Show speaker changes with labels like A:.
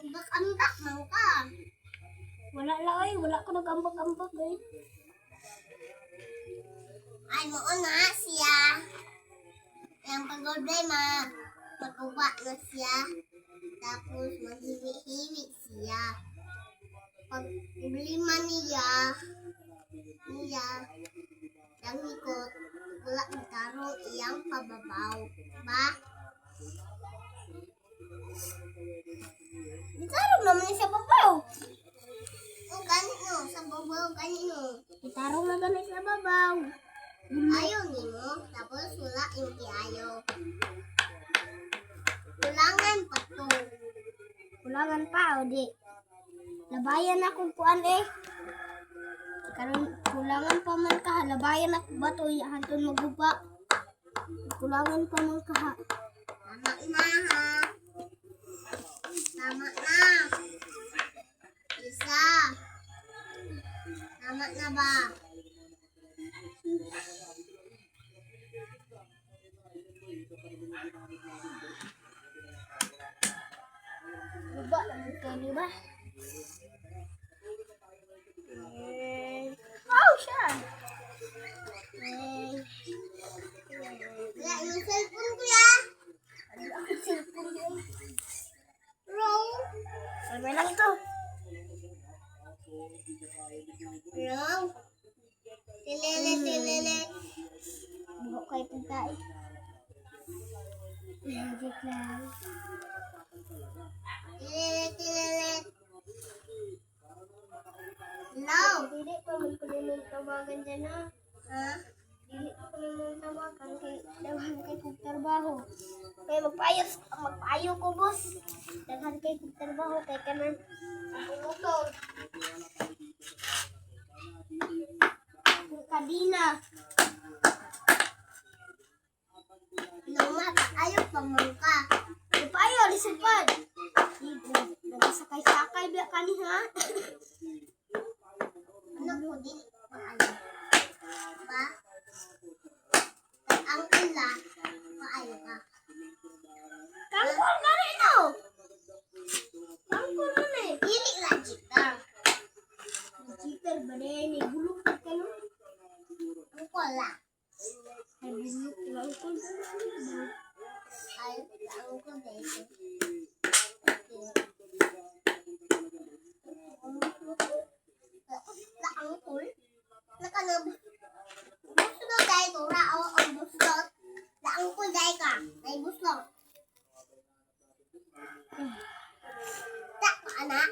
A: Ambak-ambak man ka.
B: Wala lang ay, wala ko nag-ambag-ambag eh.
A: Ay mo na siya. Yang problema, maguba na siya. Tapos maghiwi-hiwi siya. Pag problema niya, yang ikot, wala magtarong iyang pababaw. Ba?
B: Itarong naman siya babaw.
A: O ganito, sa babaw, ganito.
B: Itarong na ganit sa babaw.
A: Ayaw nimo, tapos wala yung kiayo. Kulangan pa to.
B: Kulangan pa o di. Labayan akong kuan eh. Karon kulangan pa man ka, labayan ako ba to hanton maguba. Kulangan pa man ka.
A: Tama na ha. Tama na. Isa. Tama na ba?
B: Guba lang ka di ba? Oh, siya.
A: Wala yung cellphone ko ya.
B: Ano ang cellphone ko?
A: Wrong.
B: Sabi lang to.
A: Wrong. Tilele.
B: Buhok kay pagkain. Magic lang.
A: Tilele. No.
B: Dili pa man ko nang tawagan dyan na.
A: Ha?
B: Dili pa ko nang tawagan kay daghan kay kong trabaho. Kaya magpayo ko boss. Daghan kay kong trabaho kay kanan pumutol. Kadina.
A: Luma, ayaw pa man ka.
B: Payo lisipad. Nagsakay-sakay biya kaniha.
A: Ano ko din paayo. Ba? Ang ila, paayo ka.
B: Kangkol ka rin no. Kangkol man eh.
A: Dili logic ka.
B: Cheater ba rin? Ibulok ka no?
A: Ang kola.
B: Ay bulok lang ko.
A: Ay, ang ko din. Ang kul. Nakanab. Buslot dahil tura o ang buslot. Ang kul dahil ka. Ay buslot. Tak pa anak.